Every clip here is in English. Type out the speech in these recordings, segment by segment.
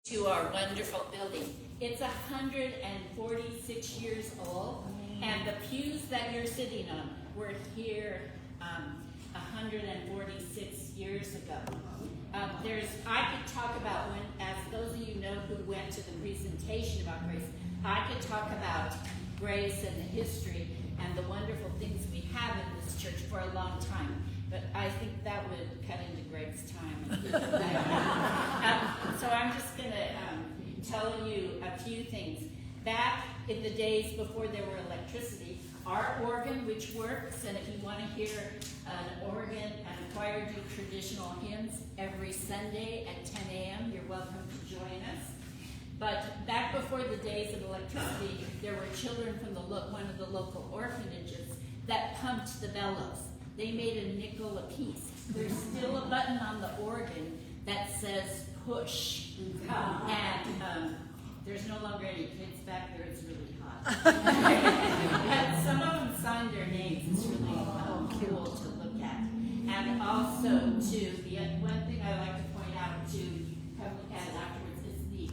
to our wonderful building. It's 146 years old, and the pews that you're sitting on were here 146 years ago. I could talk about when, as those of you know who went to the presentation about grace, I could talk about grace and the history and the wonderful things we have in this church for a long time. But I think that would cut into Greg's time. So I'm just going to tell you a few things. Back in the days before there were electricity, our organ, which works, and if you want to hear an organ and a choir do traditional hymns every Sunday at 10 a.m., you're welcome to join us. But back before the days of electricity, there were children from one of the local orphanages that pumped the bellows. They made a nickel apiece. There's still a button on the organ that says push. And there's no longer any kids back there. It's really hot. And some of them signed their names. It's really cool to look at. And also, one thing I like to point out to come look at it afterwards is the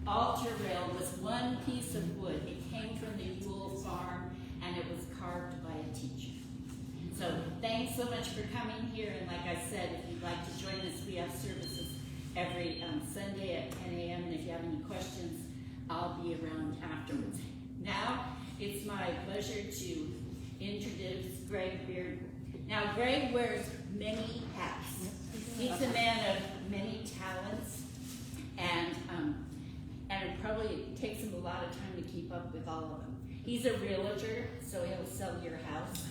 altar rail was one piece of wood. It came from the Yule farm, and it was carved by a teacher. So thanks so much for coming here, and like I said, if you'd like to join us, we have services every Sunday at 10 a.m., and if you have any questions, I'll be around afterwards. Now, it's my pleasure to introduce Greg Bearden. Now, Greg wears many hats. He's a man of many talents, and it probably takes him a lot of time to keep up with all of them. He's a realtor, so he'll sell your house.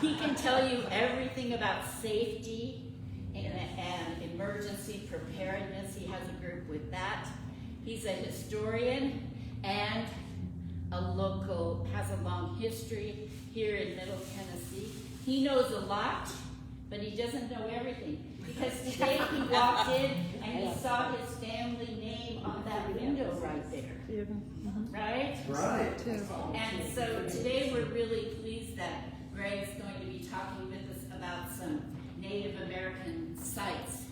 He can tell you everything about safety and emergency preparedness. He has a group with that. He's a historian and has a long history here in Middle Tennessee. He knows a lot, but he doesn't know everything. Because today he walked in and he saw his family name on that window right there. Right? Right. And so today we're really pleased that Greg's going to be talking with us about some Native American sites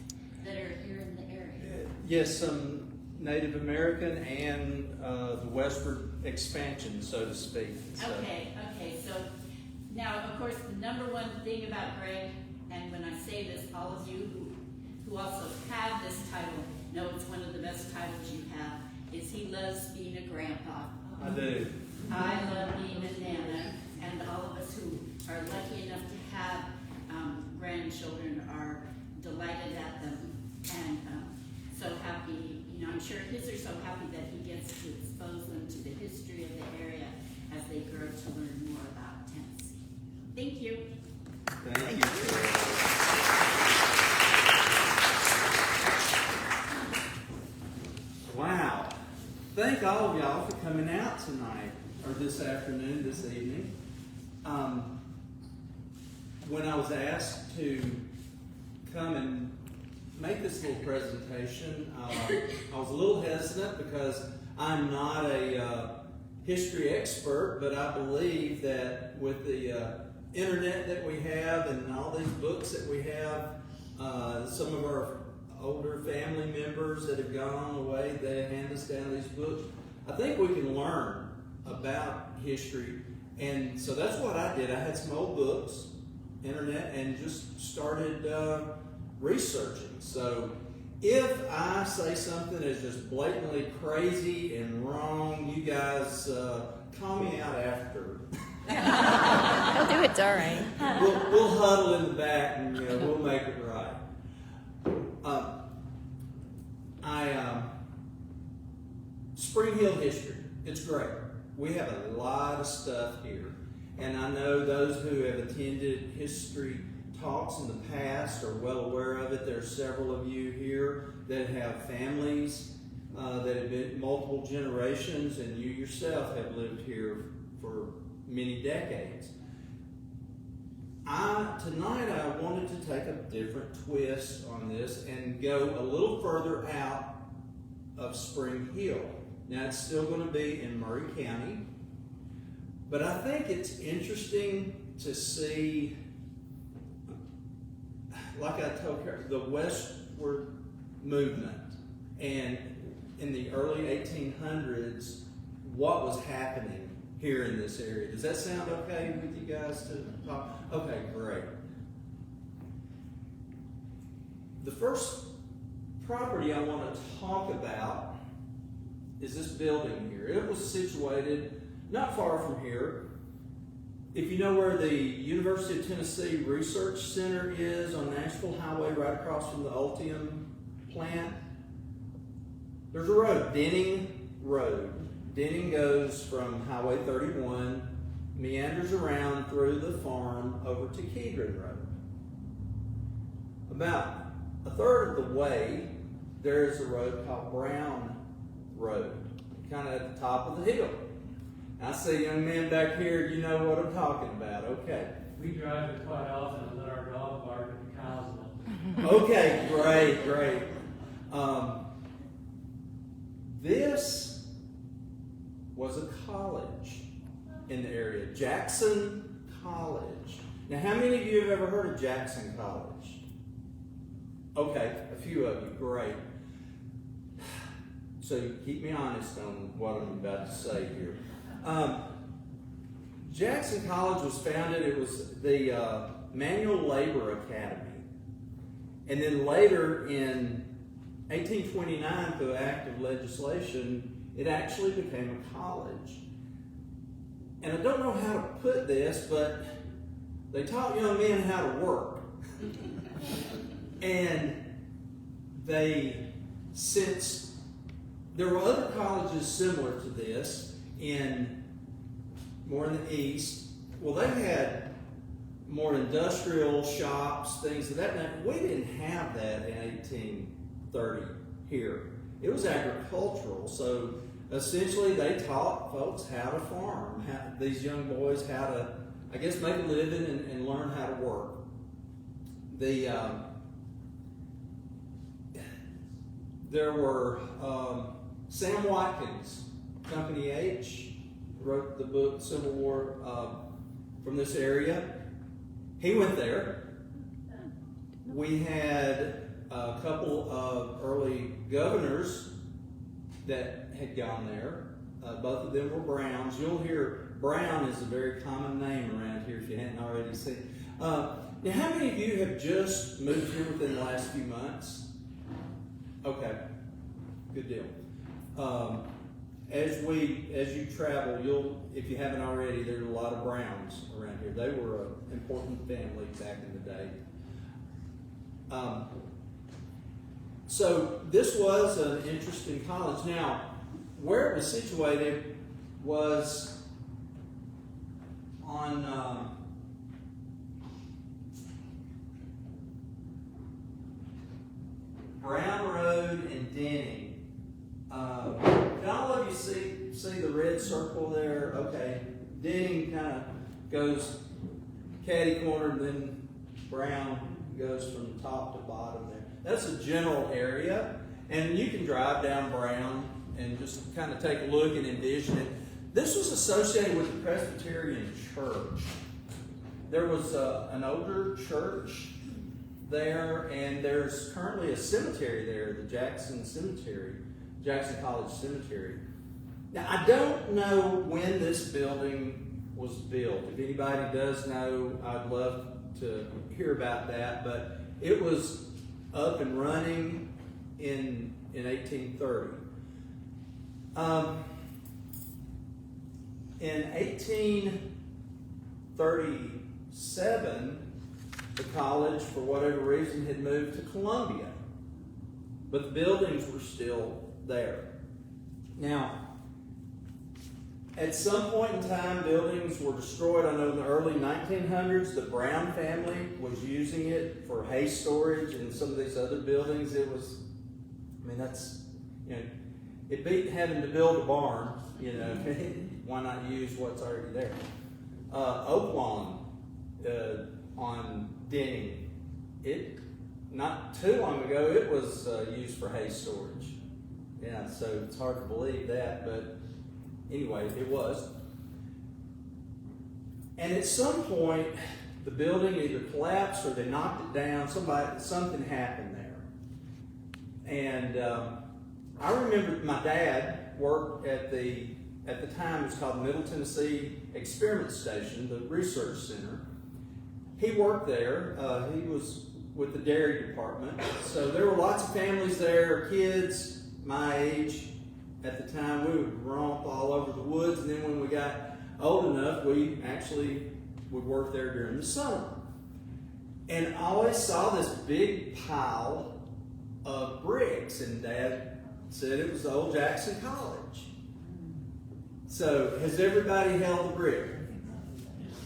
that are here in the area. Yes, some Native American and the westward expansion, so to speak. Okay. So now, of course, the number one thing about Greg, and when I say this, all of you who also have this title know it's one of the best titles you have, is he loves being a grandpa. I do. I love being a nana, and all of us who are lucky enough to have grandchildren are delighted at them, and so happy. I'm sure kids are so happy that he gets to expose them to the history of the area as they grow to learn more about Tennessee. Thank you. Thank you. Wow. Thank all of y'all for coming out tonight, or this afternoon, this evening. When I was asked to come and make this little presentation, I was a little hesitant because I'm not a history expert, but I believe that with the internet that we have and all these books that we have, some of our older family members that have gone away, they hand us down these books. I think we can learn about history, and so that's what I did. I had some old books, internet, and just started researching. So if I say something is just blatantly crazy and wrong, you guys call me out after. Don't do it, it's all right. We'll huddle in the back and we'll make it right. Spring Hill history, it's great. We have a lot of stuff here. And I know those who have attended history talks in the past are well aware of it. There are several of you here that have families that have been multiple generations, and you yourself have lived here for many decades. Tonight I wanted to take a different twist on this and go a little further out of Spring Hill. Now it's still going to be in Murray County, but I think it's interesting to see, like I told her, the westward movement and in the early 1800s what was happening here in this area. Does that sound okay with you guys to talk? Okay, great. The first property I want to talk about is this building here. It was situated not far from here. If you know where the University of Tennessee Research Center is on Nashville Highway, right across from the Ultium plant, there's a road, Denning Road. Denning goes from Highway 31, meanders around through the farm over to Kedron Road. About a third of the way, there's a road called Brown Road, kind of at the top of the hill. I see young men back here, you know what I'm talking about. Okay. We drive it quite often and let our dog bark at the cows milk. Okay, great. This was a college in the area, Jackson College. Now, how many of you have ever heard of Jackson College? Okay, a few of you, great. So keep me honest on what I'm about to say here. Jackson College was founded, it was the Manual Labor Academy. And then later in 1829, through act of legislation, it actually became a college. And I don't know how to put this, but they taught young men how to work. And since there were other colleges similar to this more in the east, well, they had more industrial shops, things of that nature. We didn't have that in 1830 here. It was agricultural, so essentially they taught folks how to farm, these young boys how to, I guess, make a living and learn how to work. There were Sam Watkins, Company H, wrote the book Civil War from this area. He went there. We had a couple of early governors that had gone there. Both of them were Browns. You'll hear Brown is a very common name around here if you hadn't already seen. Now, how many of you have just moved here within the last few months? Okay, good deal. As you travel, if you haven't already, there's a lot of Browns around here. They were an important family back in the day. So this was an interesting college. Now, where it was situated was on Brown Road in Denning. Can all of you see the red circle there? Okay. Denning kind of goes catty corner, and then Brown goes from top to bottom there. That's a general area, and you can drive down Brown and just kind of take a look and envision it. This was associated with the Presbyterian Church. There was an older church there, and there's currently a cemetery there, the Jackson Cemetery, Jackson College Cemetery. Now, I don't know when this building was built. If anybody does know, I'd love to hear about that, but it was up and running in 1830. In 1837, the college, for whatever reason, had moved to Columbia, but the buildings were still there. Now, at some point in time, buildings were destroyed. I know in the early 1900s, the Brown family was using it for hay storage, and some of these other buildings, it was, it beat having to build a barn, why not use what's already there? Oak Lawn on Denning, not too long ago, it was used for hay storage. Yeah, so it's hard to believe that, but anyway, it was. And at some point, the building either collapsed or they knocked it down. Something happened there. And I remember my dad worked at the time it was called the Middle Tennessee Experiment Station, the research center. He worked there. He was with the dairy department. So there were lots of families there, kids my age. At the time, we would romp all over the woods, and then when we got old enough, we actually would work there during the summer. And I always saw this big pile of bricks, and Dad said it was the old Jackson College. So, has everybody held the brick?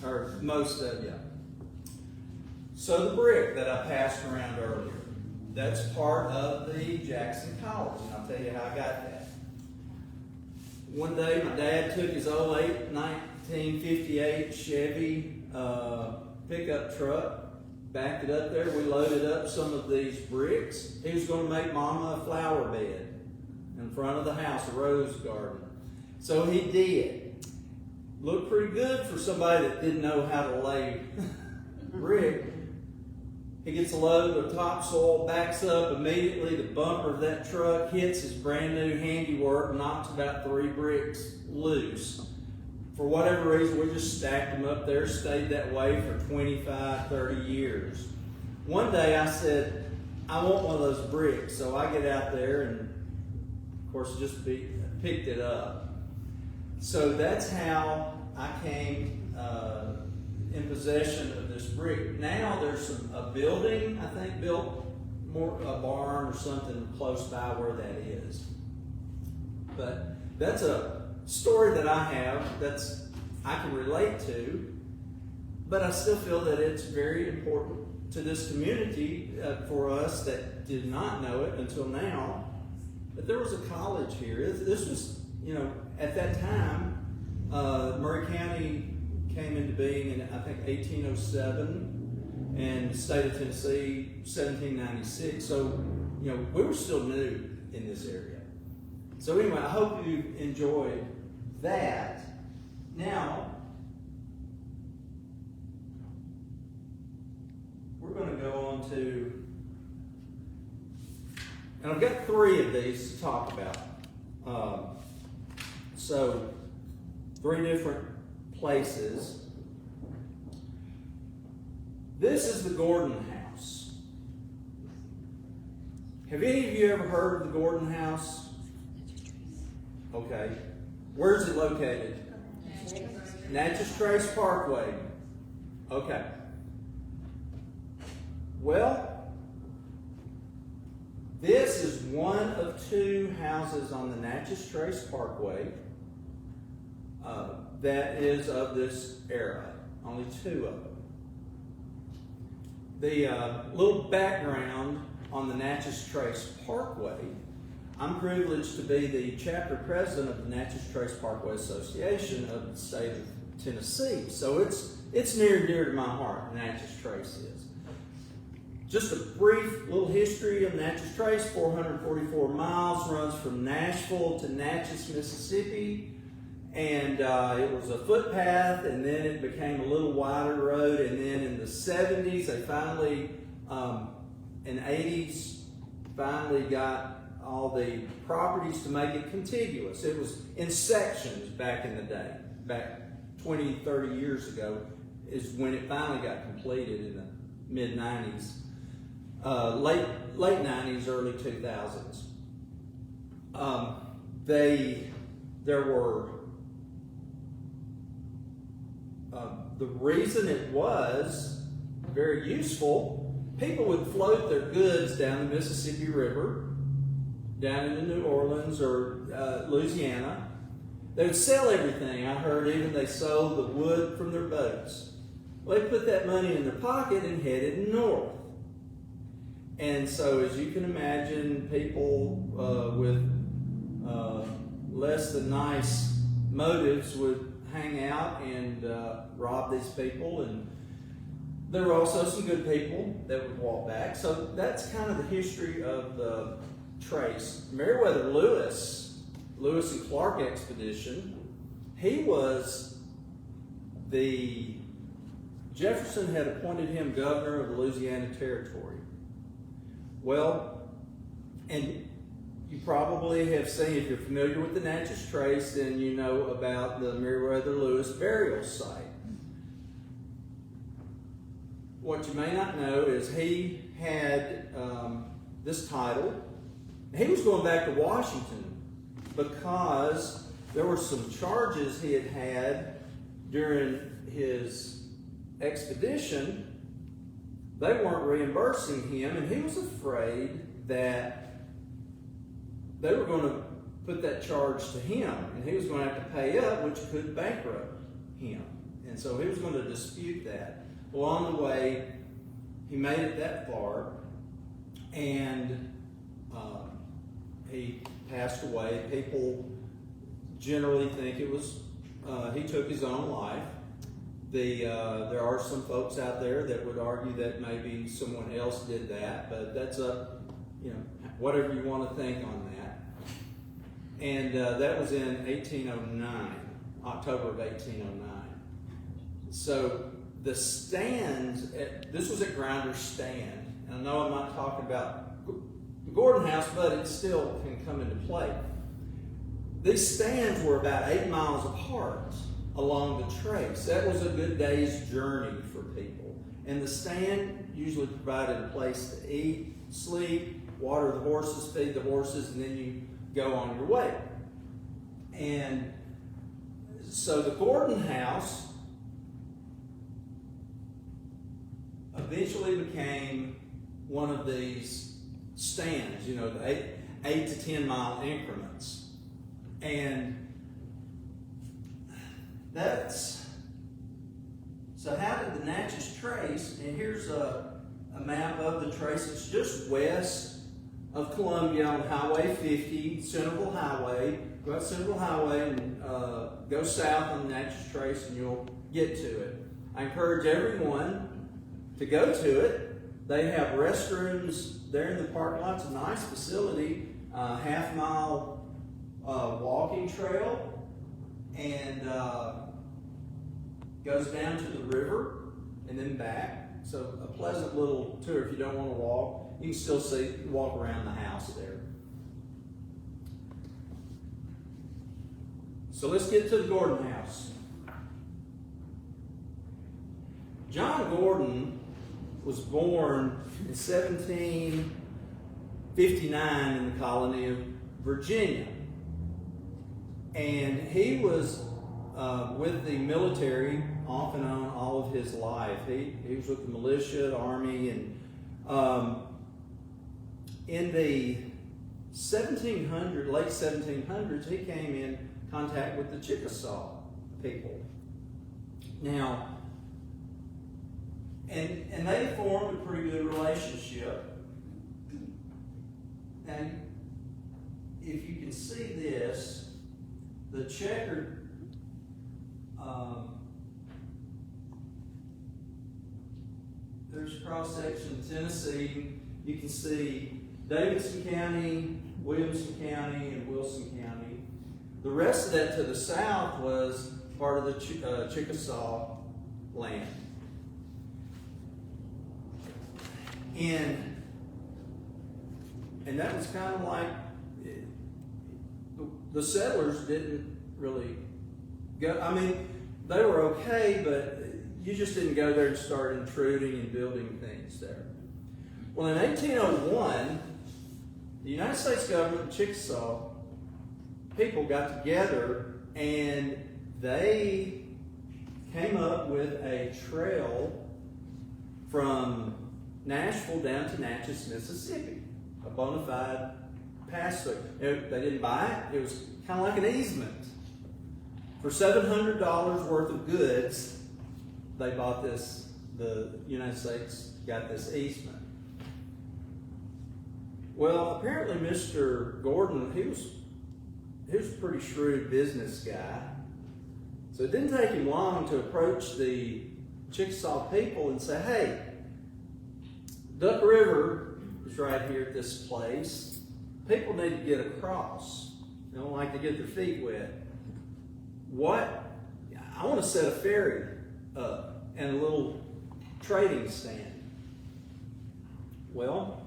Or most of you? So the brick that I passed around earlier, that's part of the Jackson College, and I'll tell you how I got that. One day, my dad took his old 1958 Chevy pickup truck, backed it up there. We loaded up some of these bricks. He was going to make Mama a flower bed in front of the house, a rose garden. So he did. Looked pretty good for somebody that didn't know how to lay brick. He gets a load of topsoil, backs up immediately. The bumper of that truck hits his brand new handiwork, knocks about 3 bricks loose. For whatever reason, we just stacked them up there, stayed that way for 25, 30 years. One day I said, I want one of those bricks. So I get out there and, of course, just picked it up. So that's how I came in possession of this brick. Now there's a building, I think, built more a barn or something close by where that is. But that's a story that I have that's I can relate to, but I still feel that it's very important to this community for us that did not know it until now. But there was a college here. This was, at that time, Murray County came into being in, I think, 1807, and the state of Tennessee, 1796. So, we were still new in this area. So anyway, I hope you enjoyed that. Now, we're going to go on to, and I've got 3 of these to talk about. So, 3 different places. This is the Gordon House. Have any of you ever heard of the Gordon House? Okay. Where's it located? Natchez Trace Parkway. Okay. Well, this is one of 2 houses on the Natchez Trace Parkway that is of this era. Only 2 of them. The little background on the Natchez Trace Parkway, I'm privileged to be the chapter president of the Natchez Trace Parkway Association of the state of Tennessee. So it's near and dear to my heart, Natchez Trace is. Just a brief little history of Natchez Trace, 444 miles, runs from Nashville to Natchez, Mississippi. And it was a footpath, and then it became a little wider road. And then in the 70s, they finally, in 80s, finally got all the properties to make it contiguous. It was in sections back in the day. Back 20, 30 years ago is when it finally got completed in the mid-90s. Late 90s, early 2000s. There were the reason it was very useful, people would float their goods down the Mississippi River, down into New Orleans or Louisiana. They would sell everything. I heard even they sold the wood from their boats. Well, they put that money in their pocket and headed north. And so, as you can imagine, people with less than nice motives would hang out and rob these people, and there were also some good people that would walk back. So that's kind of the history of the Trace. Meriwether Lewis and Clark expedition, he was Jefferson had appointed him governor of the Louisiana Territory. Well, and you probably have seen, if you're familiar with the Natchez Trace, then you know about the Meriwether Lewis burial site. What you may not know is he had this title. He was going back to Washington because there were some charges he had had during his expedition. They weren't reimbursing him, and he was afraid that they were going to put that charge to him, and he was going to have to pay up, which could bankrupt him. And so he was going to dispute that. Well, on the way, he made it that far, and he passed away. People generally think it was he took his own life. There are some folks out there that would argue that maybe someone else did that, but that's whatever you want to think on that. And that was in 1809, October of 1809. So the stands, this was at Grinder's Stand. And I know I'm not talking about the Gordon House, but it still can come into play. These stands were about 8 miles apart along the trace. That was a good day's journey for people. And the stand usually provided a place to eat, sleep, water the horses, feed the horses, and then you go on your way. And so the Gordon House eventually became one of these stands, the 8 to 10 mile increments. And so how did the Natchez Trace, and here's a map of the trace. It's just west of Columbia on Highway 50, Centerville Highway. Go up Centerville Highway and go south on the Natchez Trace and you'll get to it. I encourage everyone to go to it. They have restrooms there in the parking lot. It's a nice facility, half-mile walking trail, and goes down to the river and then back. So a pleasant little tour if you don't want to walk. You can still walk around the house there. So let's get to the Gordon House. John Gordon was born in 1759 in the colony of Virginia. And he was with the military off and on all of his life. He was with the militia, the army, and in the late 1700s, he came in contact with the Chickasaw people. Now, and they formed a pretty good relationship. And if you can see this, the checkered there's cross-section of Tennessee. You can see Davidson County, Williamson County, and Wilson County. The rest of that to the south was part of the Chickasaw land. And that was kind of like, the settlers didn't really go, they were okay, but you just didn't go there and start intruding and building things there. Well, in 1801, the United States government and Chickasaw people got together and they came up with a trail from Nashville down to Natchez, Mississippi, a bona fide pass-through. They didn't buy it. It was kind of like an easement. For $700 worth of goods, they bought this, the United States got this easement. Well, apparently Mr. Gordon, he was a pretty shrewd business guy. So it didn't take him long to approach the Chickasaw people and say, hey, Duck River is right here at this place. People need to get across. They don't like to get their feet wet. I want to set a ferry up and a little trading stand. Well,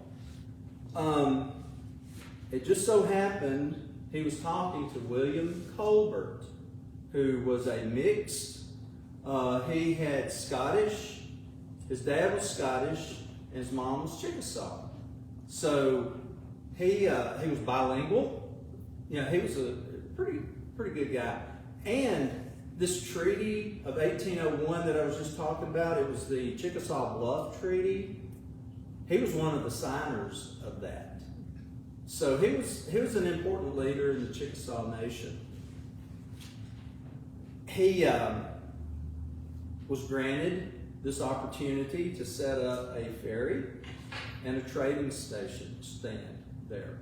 it just so happened he was talking to William Colbert, who was a mixed. He had Scottish. His dad was Scottish, and his mom was Chickasaw. So he was bilingual. You know, he was a pretty good guy. And this treaty of 1801 that I was just talking about, it was the Chickasaw Bluff Treaty. He was one of the signers of that. So he was an important leader in the Chickasaw Nation. He was granted this opportunity to set up a ferry and a trading station stand there.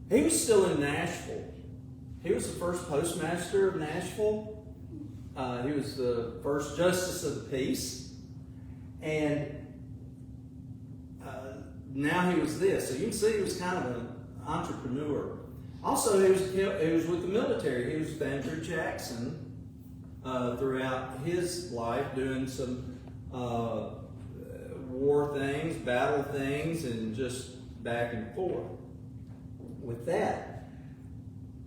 He was still in Nashville. He was the first postmaster of Nashville. He was the first justice of the peace. And now he was this. So you can see he was kind of an entrepreneur. Also, he was with the military. He was with Andrew Jackson throughout his life, doing some war things, battle things, and just back and forth. With that,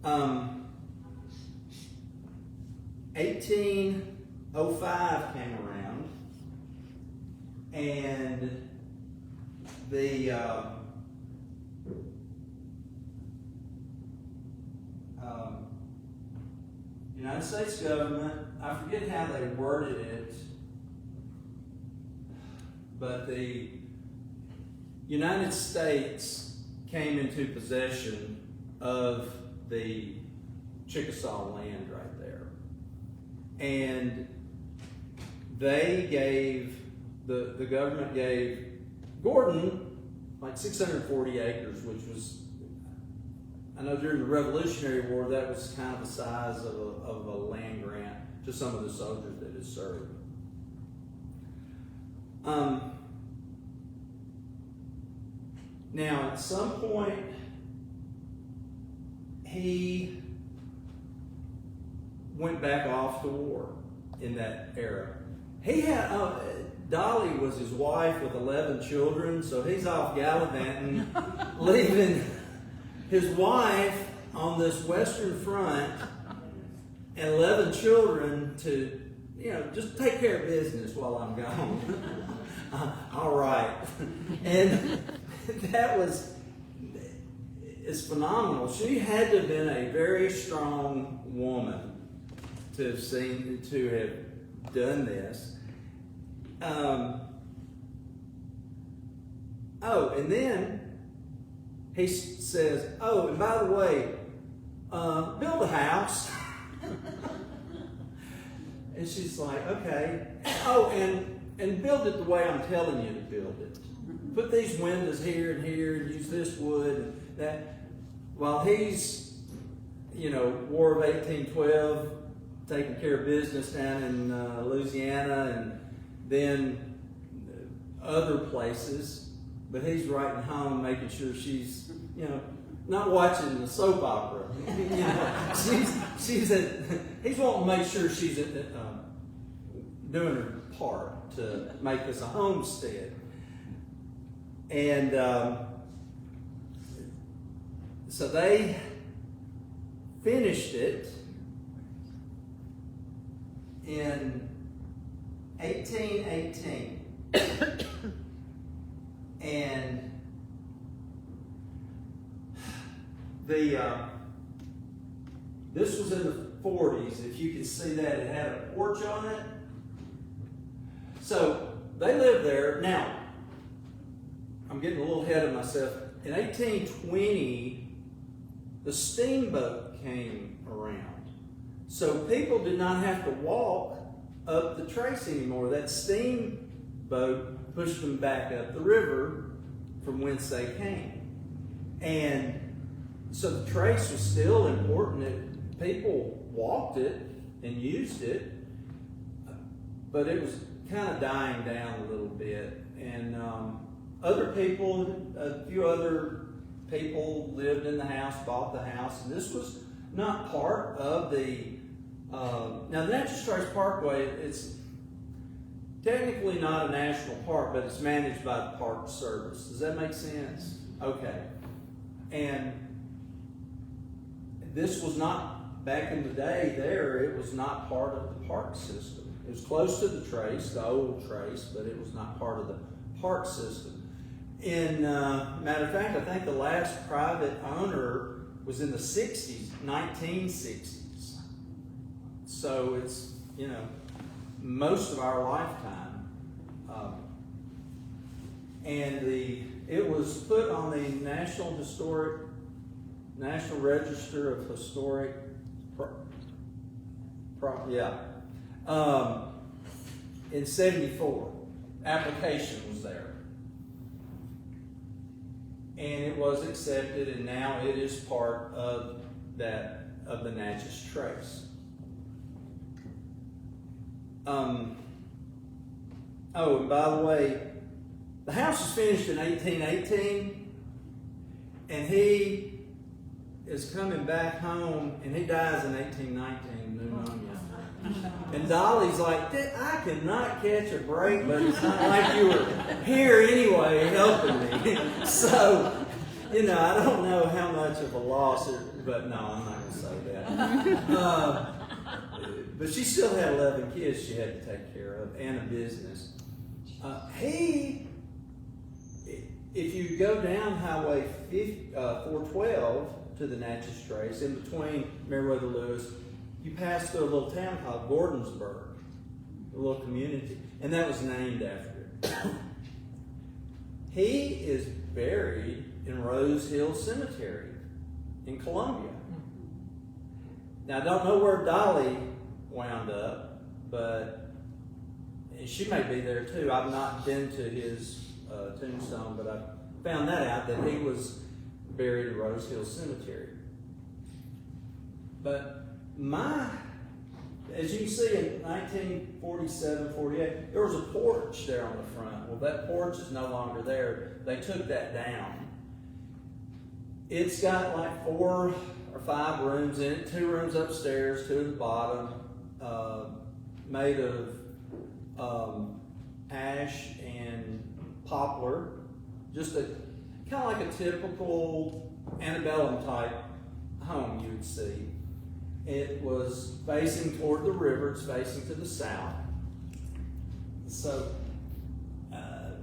1805 came around, and the United States government, I forget how they worded it, but the United States came into possession of the Chickasaw land right there. And they gave, the government gave Gordon like 640 acres, which was, I know during the Revolutionary War, that was kind of the size of a land grant to some of the soldiers that had served. Now, at some point, he went back off to war in that era. He had, Dolly was his wife with 11 children, so he's off gallivanting, leaving his wife on this western front and 11 children to, just take care of business while I'm gone. All right. And it's phenomenal. She had to have been a very strong woman to have done this. And then he says, and by the way, build a house. And she's like, okay. And build it the way I'm telling you to build it. Put these windows here and here, and use this wood and that. While he's, War of 1812, taking care of business down in Louisiana and then other places, but he's writing home, making sure she's, not watching the soap opera. He's wanting to make sure she's doing her part to make this a homestead. And so they finished it in 1818. And this was in the 40s. If you can see that, it had a porch on it. So they lived there. Now, I'm getting a little ahead of myself. In 1820, the steamboat came around. So people did not have to walk up the trace anymore. That steamboat pushed them back up the river from whence they came. And so the trace was still important. People walked it and used it, but it was kind of dying down a little bit. And a few other people lived in the house, bought the house, and this was not part of the, now the Natural Trace Parkway, it's technically not a national park, but it's managed by the Park Service. Does that make sense? Okay. And this was not, back in the day there, it was not part of the park system. It was close to the trace, the old trace, but it was not part of the park system. In matter of fact, I think the last private owner was in the 60s, 1960s. So it's, you know, most of our lifetime. And it was put on the National Register of Historic, in 74. Application was there. And it was accepted, and now it is part of the Natchez Trace. Oh, and by the way, the house was finished in 1818, and he is coming back home, and he dies in 1819, pneumonia. And Dolly's like, I cannot catch a break, but it's not like you were here anyway helping me. So, you know, I don't know how much of a loss, but no, I'm not going to say that. But she still had 11 kids she had to take care of, and a business. If you go down Highway 412 to the Natchez Trace, in between Meriwether Lewis, you pass through a little town called Gordonsburg, a little community, and that was named after him. He is buried in Rose Hill Cemetery in Columbia. Now, I don't know where Dolly wound up, but she may be there too. I've not been to his tombstone, but I found that out, that he was buried in Rose Hill Cemetery. But as you can see, in 1947, 48, there was a porch there on the front. Well, that porch is no longer there. They took that down. It's got like 4 or 5 rooms in it, 2 rooms upstairs, 2 at the bottom, made of ash and poplar, just kind of like a typical antebellum type home you would see. It was facing toward the river. It's facing to the south. So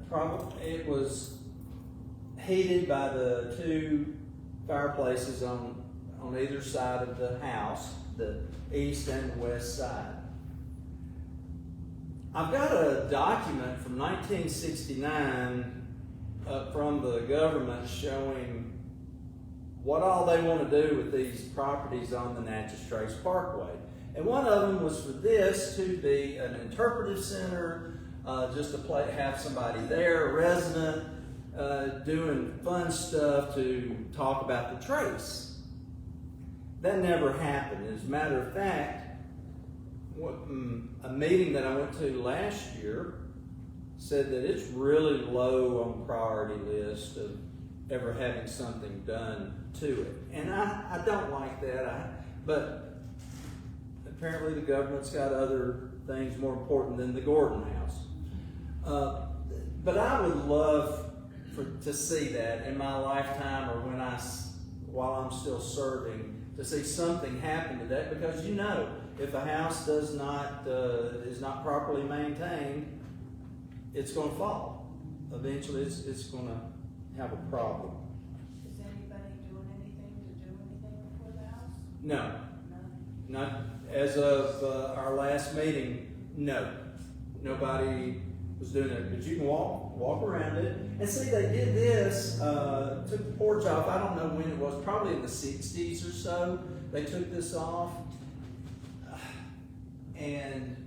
probably it was heated by the 2 fireplaces on either side of the house, the east and the west side. I've got a document from 1969 from the government showing what all they want to do with these properties on the Natchez Trace Parkway. And one of them was for this to be an interpretive center, just to have somebody there, a resident, doing fun stuff to talk about the trace. That never happened. As a matter of fact, a meeting that I went to last year said that it's really low on the priority list of ever having something done to it. And I don't like that, but apparently the government's got other things more important than the Gordon House. But I would love to see that in my lifetime, or while I'm still serving, to see something happen to that, because you know, if a house is not properly maintained, it's going to fall. Eventually, it's going to have a problem. Is anybody doing anything for the house? No, not as of our last meeting. No, nobody was doing it. But you can walk around it and see. They did this. Took the porch off. I don't know when it was. Probably in the 60s or so. They took this off, and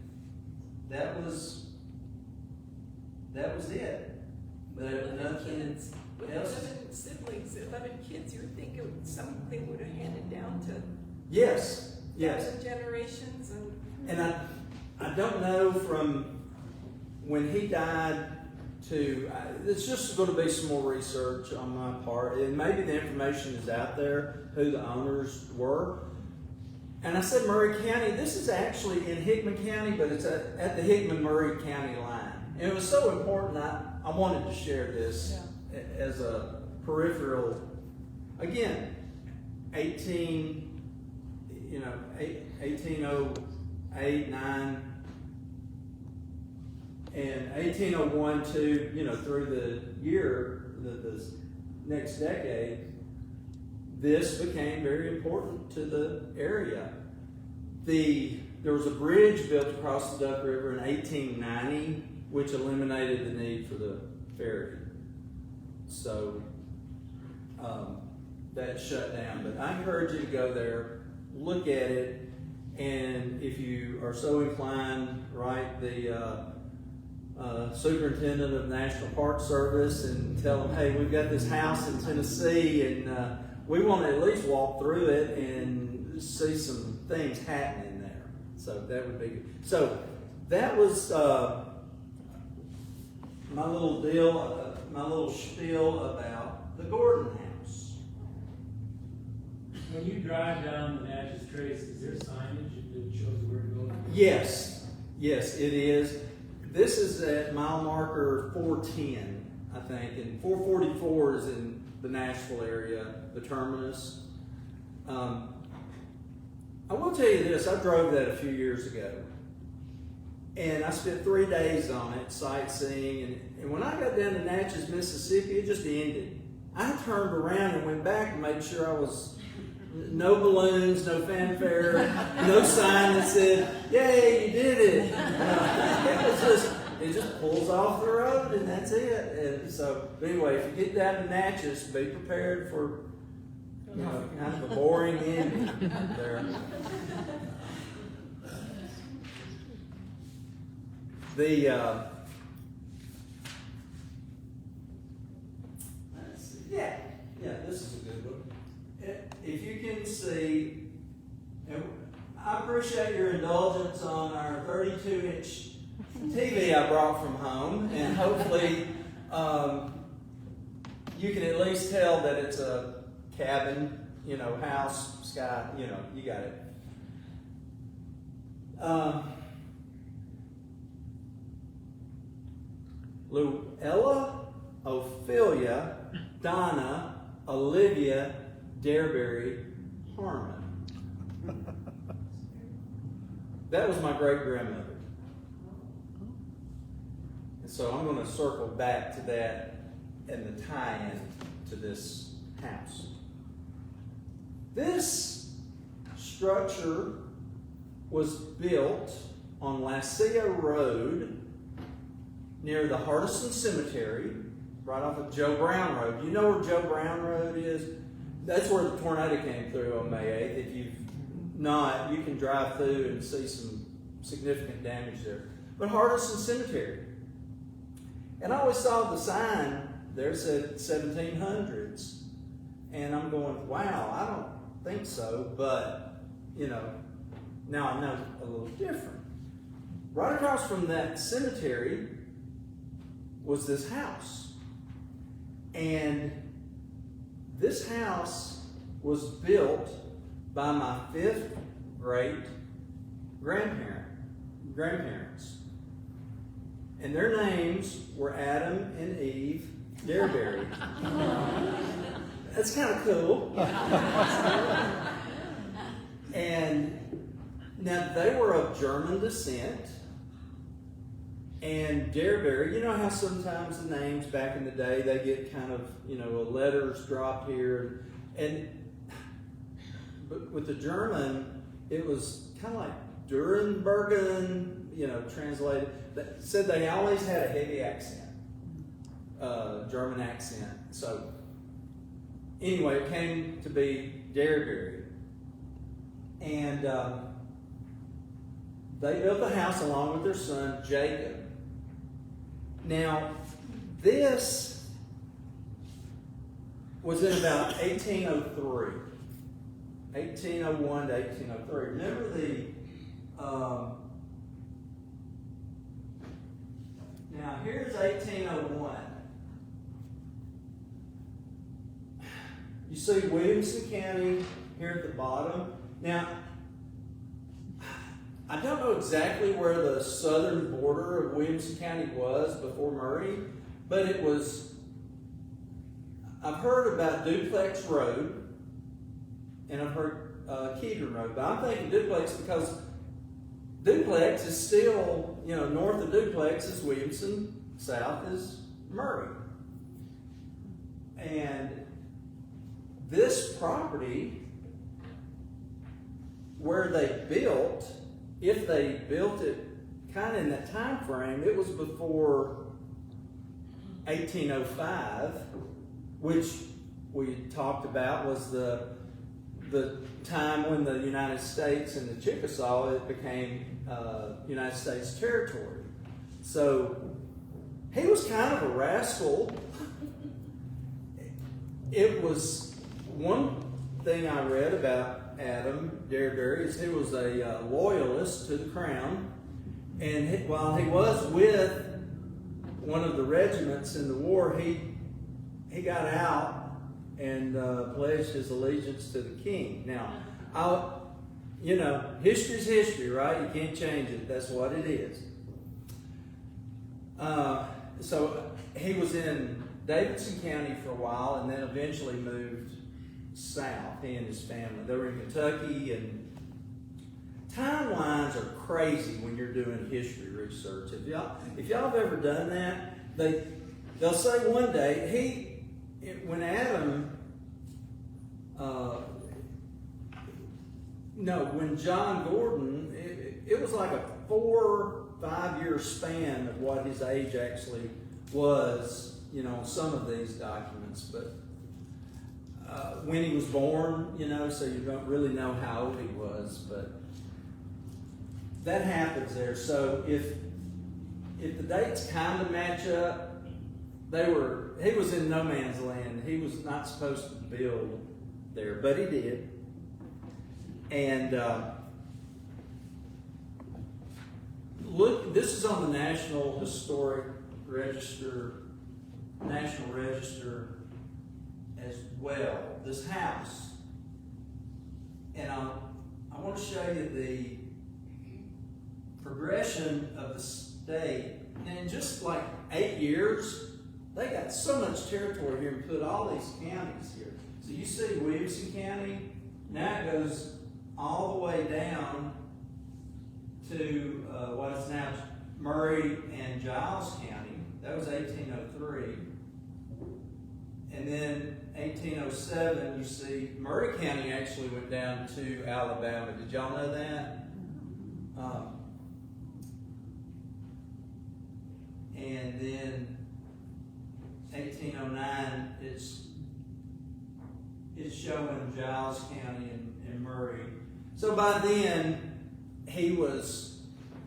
that was it. But nothing else. With 11 siblings, 11 kids, you would think something would have handed down to Yes. generations. And I don't know from when he died to, it's just going to be some more research on my part, and maybe the information is out there, who the owners were. And I said Murray County. This is actually in Hickman County, but it's at the Hickman-Murray County line. And it was so important, I wanted to share this as a peripheral again, 1808, 9, and 1801 to, through the year, the next decade, this became very important to the area. There was a bridge built across the Duck River in 1890, which eliminated the need for the ferry. So that shut down. But I encourage you to go there, look at it, and if you are so inclined, write the superintendent of the National Park Service and tell them, hey, we've got this house in Tennessee, and we want to at least walk through it and see some things happening there. So that would be good. So that was my little deal, my little spiel about the Gordon House. When you drive down the Natchez Trace, is there signage that shows where to go? Yes, it is. This is at mile marker 410, I think, and 444 is in the Nashville area, the terminus. I will tell you this, I drove that a few years ago, and I spent 3 days on it, sightseeing, and when I got down to Natchez, Mississippi, it just ended. I turned around and went back and made sure I was, no balloons, no fanfare, no sign that said, yay, you did it. It just pulls off the road and that's it. And so, but anyway, if you get down to Natchez, be prepared for, kind of a boring ending there. Let's see. Yeah, this is a good one. If you can see, I appreciate your indulgence on our 32-inch TV I brought from home, and hopefully you can at least tell that it's a cabin, house, sky, you got it. Luella, Ophelia, Donna, Olivia, Dareberry, Harmon. That was my great-grandmother. And so I'm going to circle back to that and the tie-in to this house. This structure was built on Lassia Road near the Hardison Cemetery, right off of Joe Brown Road. Do you know where Joe Brown Road is? That's where the tornado came through on May 8th. If you've not, you can drive through and see some significant damage there. But Hardison Cemetery. And I always saw the sign there said 1700s. And I'm going, wow, I don't think so, but, now I know a little different. Right across from that cemetery was this house. And this house was built by my 5th great grandparents. And their names were Adam and Eve Dareberry. That's kind of cool. And now they were of German descent. And Dareberry, you know how sometimes the names back in the day, they get kind of, letters dropped here. But with the German, it was kind of like Durenbergen, translated. That said they always had a heavy accent, German accent. So anyway, it came to be Dareberry. And they built the house along with their son, Jacob. Now, this was in about 1803. 1801 to 1803. Remember now here's 1801. You see Williamson County here at the bottom. Now, I don't know exactly where the southern border of Williamson County was before Murray, but it was, I've heard about Duplex Road, and I've heard Kedron Road, but I'm thinking Duplex because Duplex is still, north of Duplex is Williamson, south is Murray. And this property, where they built, if they built it kind of in that time frame, it was before 1805, which we talked about was the time when the United States and the Chickasaw, it became United States territory. So he was kind of a rascal. It was one thing I read about Adam Bearden is he was a loyalist to the crown, and while he was with one of the regiments in the war, he got out and pledged his allegiance to the king. Now, history's history, right? You can't change it. That's what it is. So he was in Davidson County for a while, and then eventually moved south, he and his family. They were in Kentucky, and timelines are crazy when you're doing history research. If y'all have ever done that, they'll say one day, when John Gordon, it was like a 4 or 5 year span of what his age actually was, some of these documents, but when he was born, so you don't really know how old he was, but that happens there. So if the dates kind of match up, he was in no man's land. He was not supposed to build there, but he did. And look, this is on the National Register as well, this house. And I want to show you the progression of the state. And in just like 8 years, they got so much territory here and put all these counties here. So you see Williamson County, now it goes all the way down to what is now Murray and Giles County. That was 1803. And then 1807, you see Murray County actually went down to Alabama. Did y'all know that? And then 1809, it's showing Giles County and Murray. So by then, he was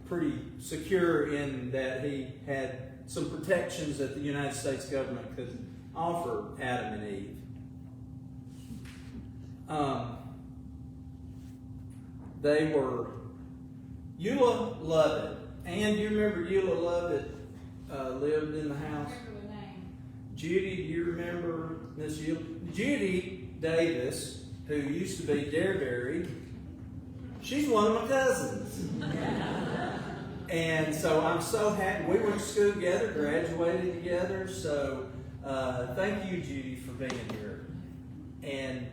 pretty secure in that he had some protections that the United States government could offer Adam and Eve. They were Eula Lovett. And you remember Eula Lovett lived in the house? I remember the name. Judy, do you remember Miss Eula? Judy Davis, who used to be Dareberry, she's one of my cousins. And so I'm so happy. We went to school together, graduated together, so thank you, Judy, for being here. And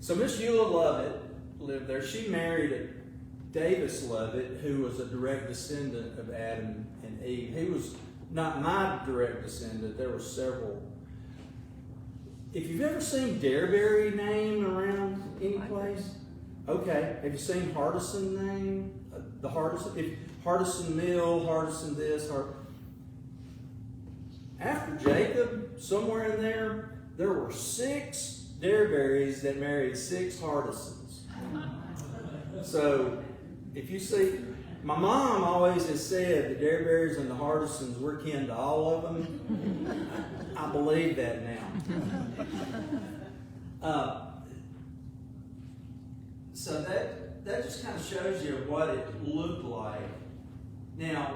so Miss Eula Lovett lived there. She married a Davis Lovett, who was a direct descendant of Adam and Eve. He was not my direct descendant. There were several. If you've ever seen Dareberry name around any place, okay. Have you seen Hardison name? The Hardison, Hardison Mill, Hardison this, after Jacob, somewhere in there, there were 6 Dareberries that married 6 Hardisons. So, if you see, my mom always has said the Dareberries and the Hardisons, we're kin to all of them. I believe that now. So that just kind of shows you what it looked like. Now,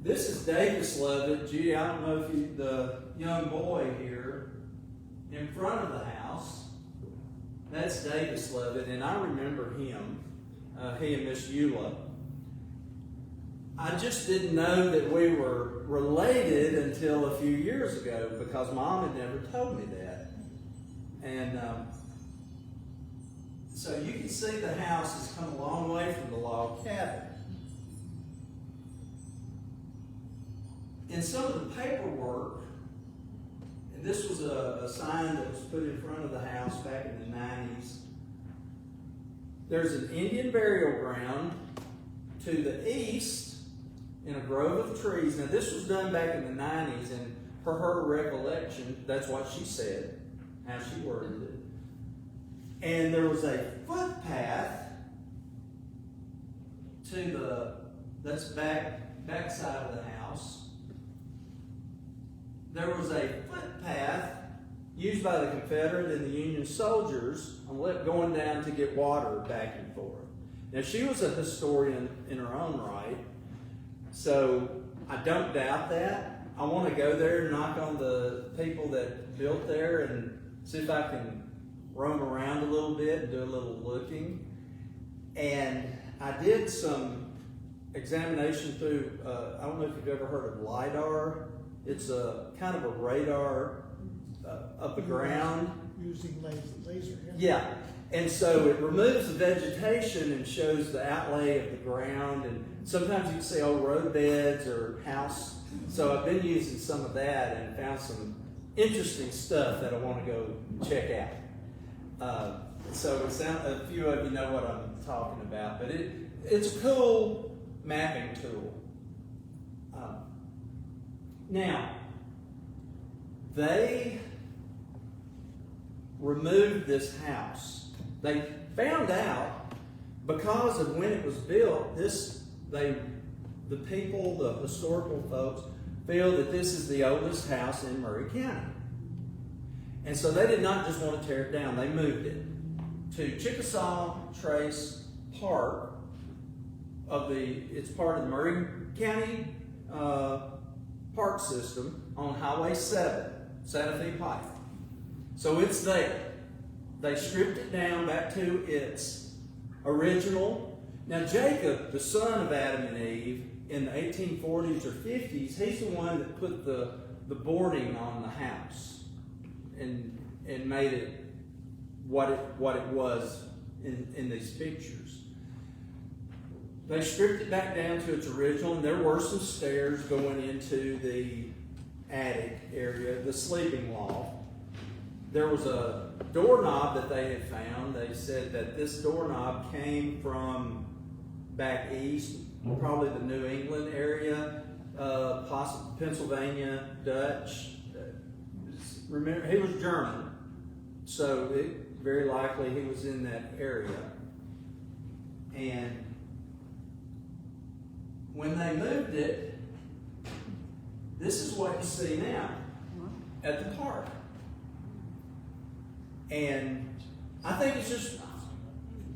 this is Davis Lovett. Judy, I don't know if you, the young boy here in front of the house, that's Davis Lovett, and I remember him, he and Miss Eula. I just didn't know that we were related until a few years ago because Mom had never told me that. And so you can see the house has come a long way from the log cabin. In some of the paperwork, and this was a sign that was put in front of the house back in the 90s, there's an Indian burial ground to the east in a grove of trees. Now, this was done back in the 90s, and for her recollection, that's what she said, how she worded it. And there was a footpath to that's back side of the house. There was a footpath used by the Confederate and the Union soldiers going down to get water back and forth. Now, she was a historian in her own right, so I don't doubt that. I want to go there and knock on the people that built there and see if I can roam around a little bit and do a little looking. And I did some examination through, I don't know if you've ever heard of LIDAR. It's a kind of a radar up the ground. Using laser. Yeah. And so it removes the vegetation and shows the outlay of the ground. And sometimes you can see old road beds or house. So I've been using some of that and found some interesting stuff that I want to go check out. So a few of you know what I'm talking about, but it's a cool mapping tool. Now, they removed this house. They found out because of when it was built, the historical folks, feel that this is the oldest house in Murray County. And so they did not just want to tear it down, they moved it to Chickasaw Trace Park it's part of the Murray County park system on Highway 7, Santa Fe Pike. So it's there. They stripped it down back to its original. Now Jacob, the son of Adam and Eve, in the 1840s or 50s, he's the one that put the boarding on the house and made it what it was in these pictures. They stripped it back down to its original, and there were some stairs going into the attic area, the sleeping loft. There was a doorknob that they had found. They said that this doorknob came from back east, probably the New England area, possibly Pennsylvania, Dutch. Remember, he was German, so very likely he was in that area. And when they moved it, this is what you see now at the park. And I think it's just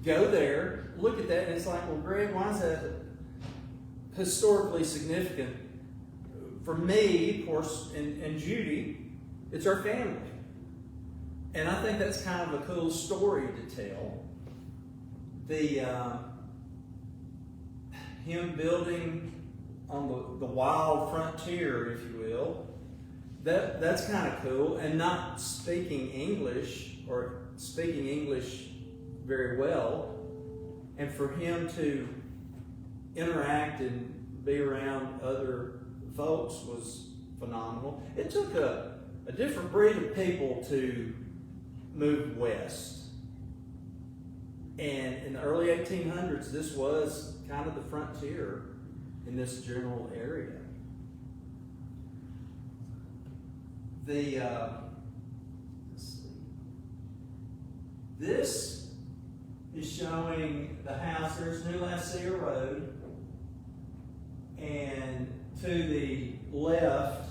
go there, look at that, and it's like, well, Greg, why is that historically significant? For me, of course, and Judy, it's our family. And I think that's kind of a cool story to tell. Him building on the wild frontier, if you will, that's kind of cool. And not speaking English or speaking English very well, and for him to interact and be around other folks was phenomenal. It took a different breed of people to move west. And in the early 1800s, this was kind of the frontier in this general area. This is showing the house. There's New Lassia Road, and to the left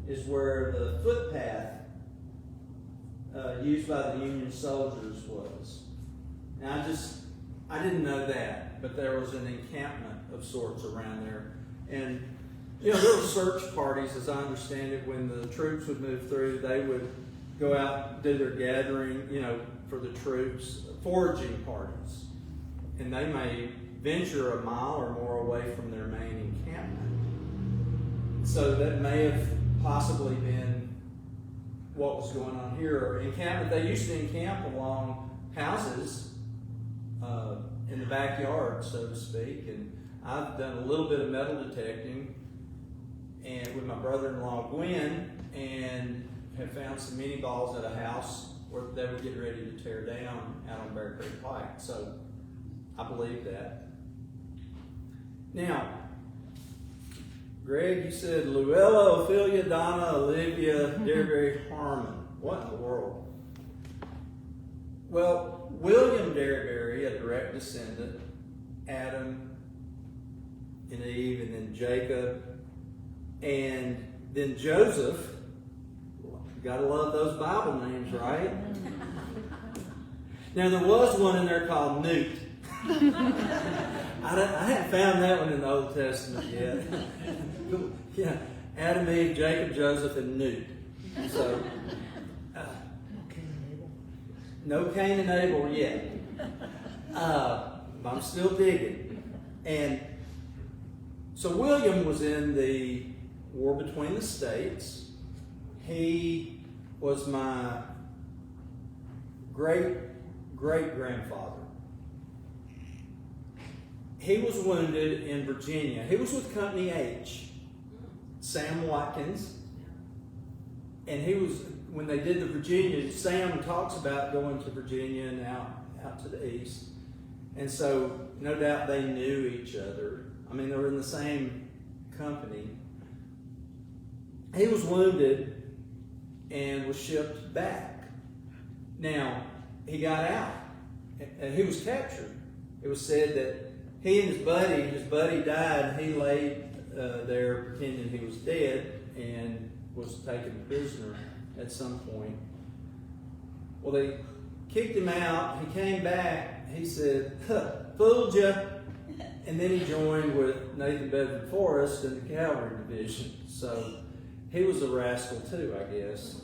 is where the footpath used by the Union soldiers was. Now I didn't know that, but there was an encampment of sorts around there. And there were search parties, as I understand it, when the troops would move through, they would go out and do their gathering, for the troops, foraging parties. And they may venture a mile or more away from their main encampment. So that may have possibly been what was going on here. Encampment, they used to encamp along houses in the backyard, so to speak. And I've done a little bit of metal detecting and with my brother-in-law Gwen, and have found some mini balls at a house where they were getting ready to tear down out on Bear Creek Pike. So I believe that. Now, Greg, you said Luella, Ophelia, Donna, Olivia, Derberry, Harmon. What in the world? Well, William Derberry, a direct descendant, Adam and Eve, and then Jacob, and then Joseph. You gotta love those Bible names, right? Now, there was one in there called Newt. I hadn't found that one in the Old Testament yet. Yeah, Adam, Eve, Jacob, Joseph, and Newt. So, Cain and Abel. no Cain and Abel yet. But I'm still digging. And so William was in the war between the states. He was my great-great-grandfather. He was wounded in Virginia. He was with Company H, Sam Watkins. And he was, when they did the Virginia, Sam talks about going to Virginia and out to the east. And so, no doubt they knew each other. I mean, they were in the same company. He was wounded and was shipped back. Now, he got out, and he was captured. It was said that he and his buddy died, and he laid there pretending he was dead and was taken prisoner at some point. Well, they kicked him out. He came back. He said, fooled ya. And then he joined with Nathan Bedford Forrest in the Cavalry Division. So he was a rascal too, I guess.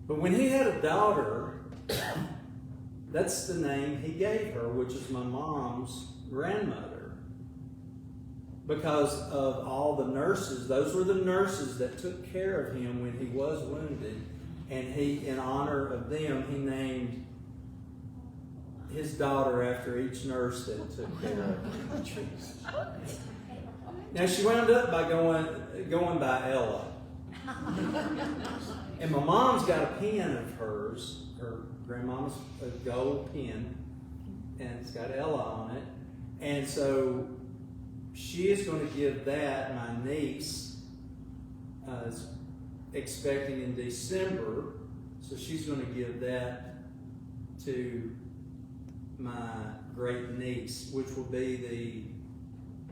But when he had a daughter, that's the name he gave her, which is my mom's grandmother. Because of all the nurses, those were the nurses that took care of him when he was wounded. And he, in honor of them, he named his daughter after each nurse that took care of him. Now she wound up by going by Ella. And my mom's got a pen of hers, her grandmama's a gold pen, and it's got Ella on it. And so she is going to give that, my niece, is expecting in December, so she's going to give that to my great niece, which will be the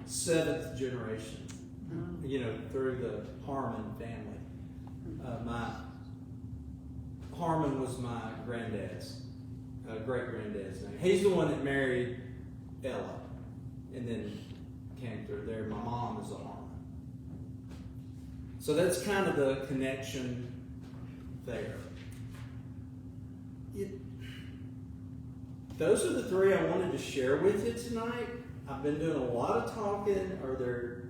7th generation, through the Harmon family. Harmon was my granddad's, great-granddad's name. He's the one that married Ella, and then came through there. My mom is a Harmon. So that's kind of the connection there. Those are the three I wanted to share with you tonight. I've been doing a lot of talking. Are there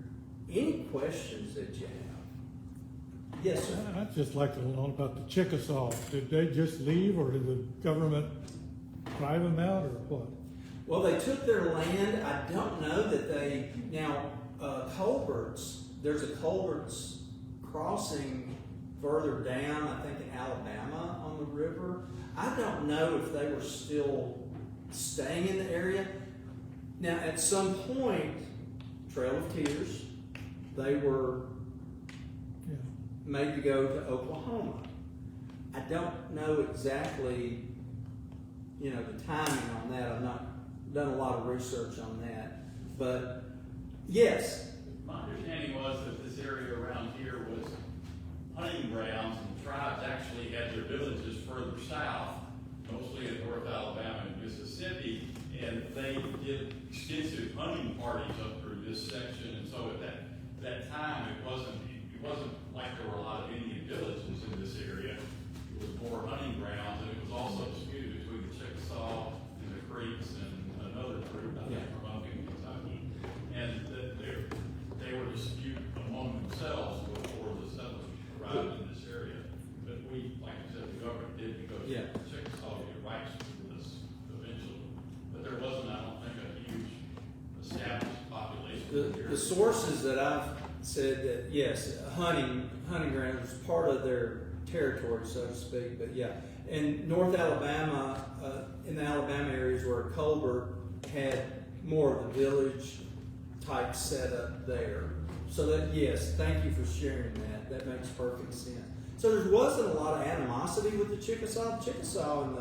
any questions that you have? Yes, sir. I'd just like to know about the Chickasaw. Did they just leave, or did the government drive them out, or what? Well, they took their land. I don't know that they... Now, culverts, there's a culverts crossing further down, I think in Alabama on the river. I don't know if they were still staying in the area. Now, at some point, Trail of Tears, they were made to go to Oklahoma. I don't know exactly, the timing on that. I've not done a lot of research on that. But, yes. My understanding was that this area around here was hunting grounds, and tribes actually had their villages further south, mostly in North Alabama and Mississippi, and they did extensive hunting parties up through this section. And so at that time, it wasn't like there were a lot of Indian villages in this area. It was more hunting grounds, and it was also disputed between the Chickasaw and the Creeks and another the sources that I've said that yes, hunting ground is part of their territory, so to speak. But yeah, in North Alabama, in the Alabama areas where Colbert had more of the village type setup there. So that yes, thank you for sharing that. That makes perfect sense. So there wasn't a lot of animosity with the Chickasaw. The Chickasaw and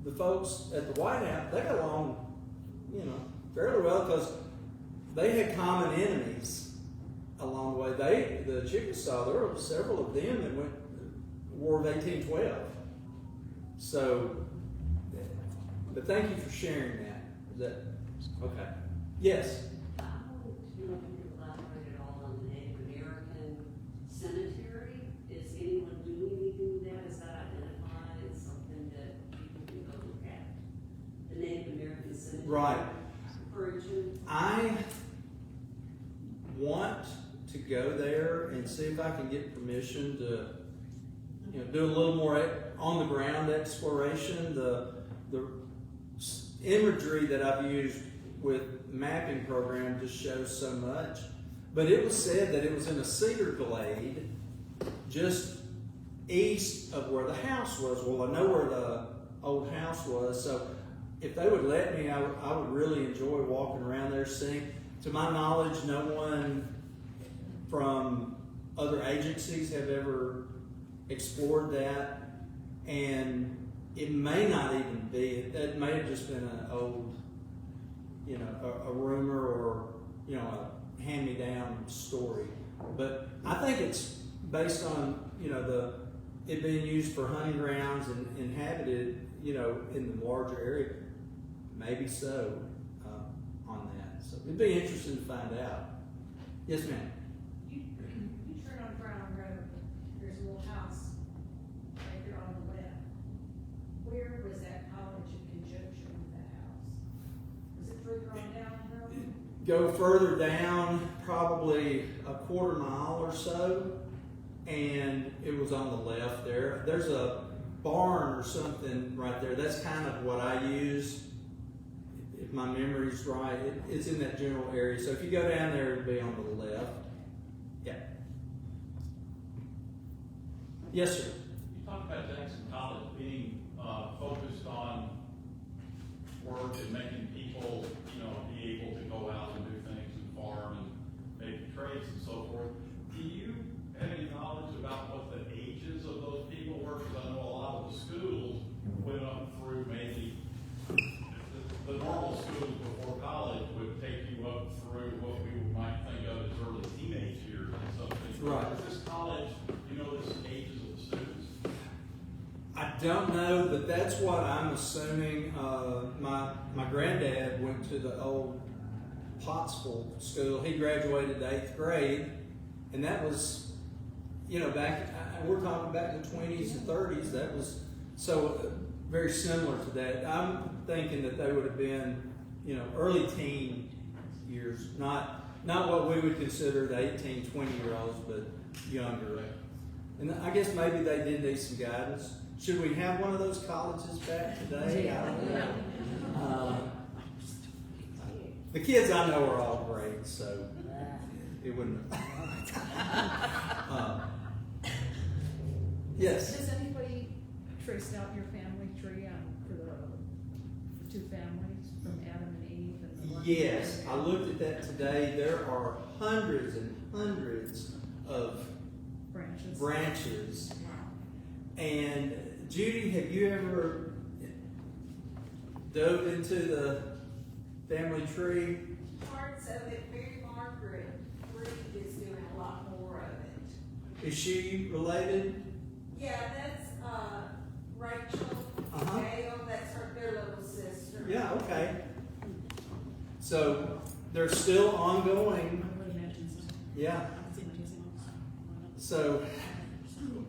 the folks at the White House, they got along, fairly well because they had common enemies along the way. The Chickasaw, there were several of them that went War of 1812. So, but thank you for sharing that. Is that okay? Yes. I wanted to know if you could elaborate at all on the Native American cemetery. Is anyone doing anything with that? Is that identified as something that people can go look at? The Native American cemetery. Right. Origin. I want to go there and see if I can get permission to, do a little more on the ground exploration. The imagery that I've used with mapping program just shows so much. But it was said that it was in a cedar glade just east of where the house was. Well, I know where the old house was, so if they would let me, I would really enjoy walking around there, seeing. To my knowledge, no one from other agencies have ever explored that, and it may not even be. It may have just been an old, a rumor or a hand-me-down story. But I think it's based on it being used for hunting grounds and inhabited in the larger area. Maybe so on that. So it'd be interesting to find out. Yes, ma'am. You turn on Brown Road, there's a little house right there on the left. Where was that college in conjunction with that house? Was it further on down the road? Go further down, probably a quarter mile or so, and it was on the left there. There's a barn or something right there. That's kind of what I use. If my memory's right, it's in that general area. So if you go down there, it'll be on the left. Yeah. Yes, sir. You talked about Jackson College being focused on work and making people, be able to go out and do things and farm and make trades and so forth. Do you have any knowledge about what the ages of those people were? Because I know a lot of the schools went up through maybe the normal schools before college would take you up through what we might think of as early teenage years and something. Right. Is this college, the ages of the students? I don't know, but that's what I'm assuming. My granddad went to the old Pottsville school. He graduated the 8th grade, and that was, back. We're talking back in the 20s and 30s. That was so very similar to that. I'm thinking that they would have been, early teen years, not what we would consider the 18, 20-year-olds, but younger. And I guess maybe they did need some guidance. Should we have one of those colleges back today? I don't know. The kids I know are all great, so it wouldn't. Yes. Has anybody traced out your family tree for the two families from Adam and Eve? And the one Yes, I looked at that today. There are hundreds and hundreds of branches. Wow. And Judy, have you ever dove into the family tree? Parts of it, Mary Margaret Reed is doing a lot more of it. Is she related? Yeah, that's Rachel Uh-huh. Gale, that's their little sister. Yeah, okay. So they're still ongoing. I would imagine so. Yeah. So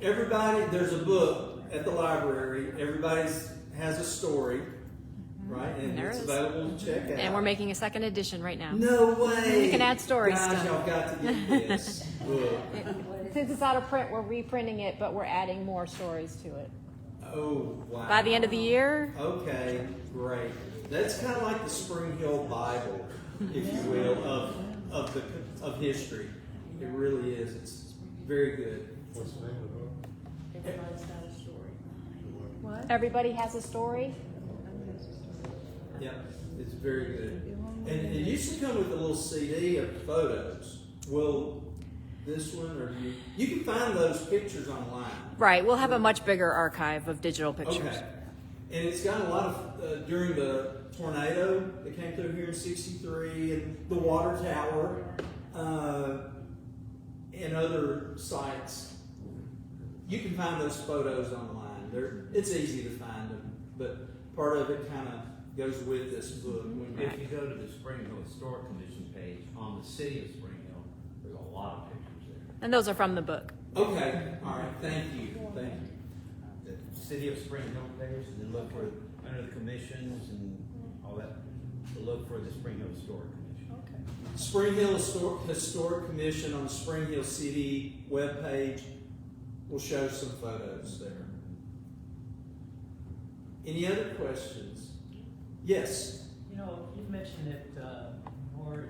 everybody, there's a book at the library. Everybody has a story, right? And There it's is. available to check out. And we're making a second edition right now. No way. You can add stories Guys, to it. y'all got to get this book. Since it's out of print, we're reprinting it, but we're adding more stories to it. Oh, wow. By the end of the year, Okay, great. That's kind of like the Spring Hill Bible. if you will, of history. It really is. It's very good. What's the name of the book? Everybody's got a story. What? Everybody has a story. Yeah, it's very good. And it used to come with a little CD of photos. Well, this one, or you can find those pictures online. Right. We'll have a much bigger archive of digital pictures. Okay. And it's got a lot of, during the tornado that came through here in '63, and the water tower, and other sites. You can find those photos online. It's easy to find them, but part of it kind of goes with this book. If you go to the Spring Hill Historic Commission page on the city of Spring Hill, there's a lot of pictures there. And those are from the book. Okay, all right, thank you. The City of Spring Hill page, and then look for, under the commissions and all that, to look for the Spring Hill Historic Commission. Okay. Spring Hill Historic Commission on the Spring Hill City webpage will show some photos there. Any other questions? Yes. You know, you've mentioned that Maury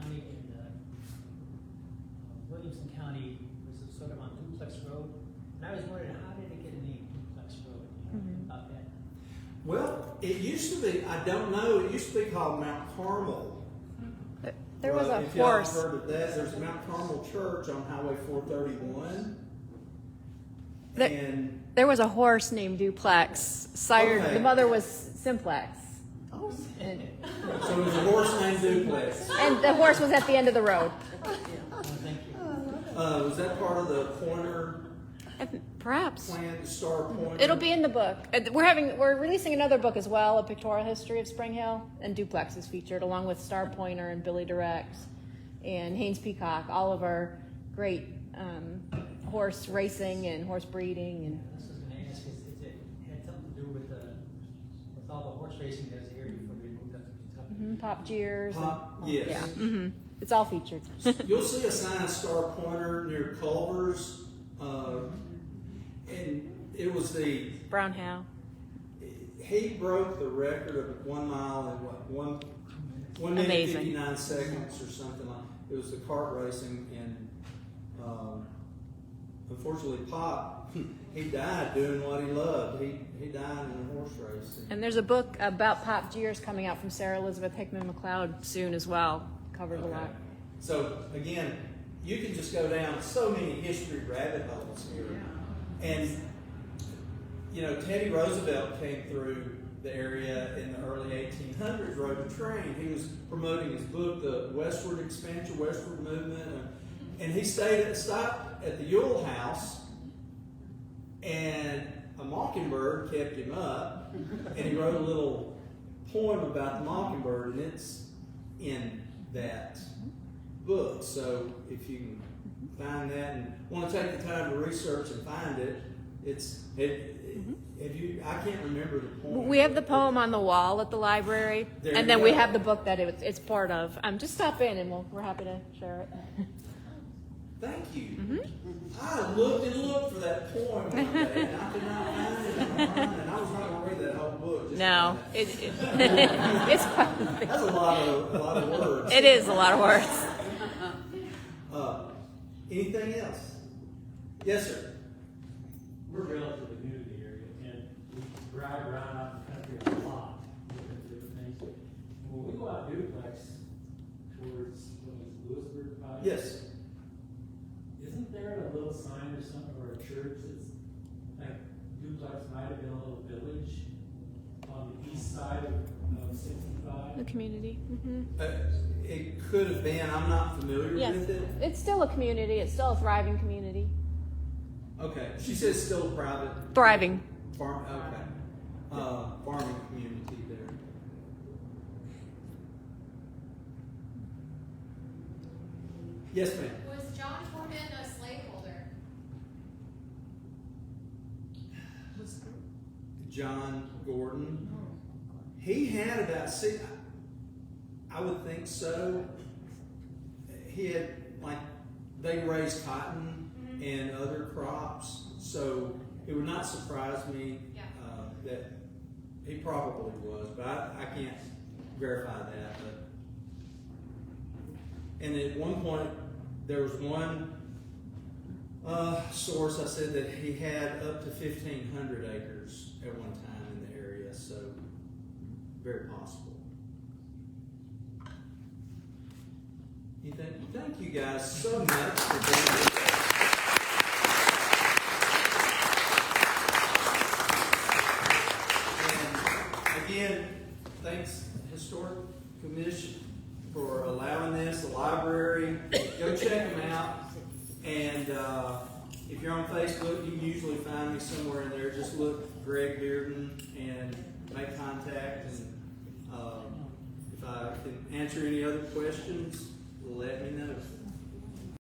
County and Williamson County was sort of on Duplex Road. And I was wondering, how did it get a name, Duplex Road? You know, about that? Well, it used to be, I don't know, it used to be called Mount Carmel. There was a If y'all have horse. heard of that, there's Mount Carmel Church on Highway 431. And There was a horse named Duplex. Sired. Okay. The mother was Simplex. And, so there's a horse named Duplex. and the horse was at the end of the road. Was that part of the Pointer Perhaps. plan, the Star Pointer? It'll be in the book. We're releasing another book as well, a pictorial history of Spring Hill, and Duplex is featured along with Star Pointer and Billy Direct and Haynes Peacock, all of our great horse racing and horse breeding and This was going to ask, is it had something to do with all the horse racing that's here before we moved up to Kentucky? Pop Jeers. Yes. Yeah. It's all featured. You'll see a sign of Star Pointer near Culver's, and it was Brown Howe. he broke the record of 1 mile in what, 1 minute Amazing. 59 seconds or something like. It was the kart racing, and unfortunately, Pop, he died doing what he loved. He died in a horse race. And there's a book about Pop Jeers coming out from Sarah Elizabeth Hickman McLeod soon as well. Covered a lot. So again, you can just go down so many history rabbit holes here. And you know, Teddy Roosevelt came through the area in the early 1800s, rode a train. He was promoting his book, The Westward Expansion, Westward Movement, and he stopped at the Yule House, and a mockingbird kept him up, and he wrote a little poem about the mockingbird, and it's in that book. So if you can find that and want to take the time to research and find it, I can't remember the poem. We have the poem on the wall at the library, There and you then we go. have the book that it's part of. Just stop in, and we're happy to share it. Thank you. I looked and looked for that poem one day, and I could not find it online, and I was not going to read that whole book. Just No, for that. it's quite, That's a lot of words. it is a lot of words. Anything else? Yes, sir. We're relatively new to the area, and we drive around out in the country a lot, looking at different things. When we go out duplex towards, Lewisburg Project? Yes. Isn't there a little sign or something, or a church that's, like, duplex might have been a little village on the east side of 65? The community. It could have been. I'm not familiar Yes, with it. it's still a community. It's still a thriving community. Okay. She says still private. Thriving. Farm. Okay. Farming community there. Yes, ma'am. Was John Foreman a slaveholder? John Gordon. He had about six. I would think so. He had, like, they raised cotton and other crops, so it would not surprise me that he probably was, but I can't verify that. But And at one point, there was one source I said that he had up to 1,500 acres at one time in the area, so very possible. Thank you guys so much for being here. And again, thanks Historic Commission for allowing this, the library. Go check them out. And if you're on Facebook, you can usually find me somewhere in there. Just look Greg Bearden and make contact. And if I can answer any other questions, let me know.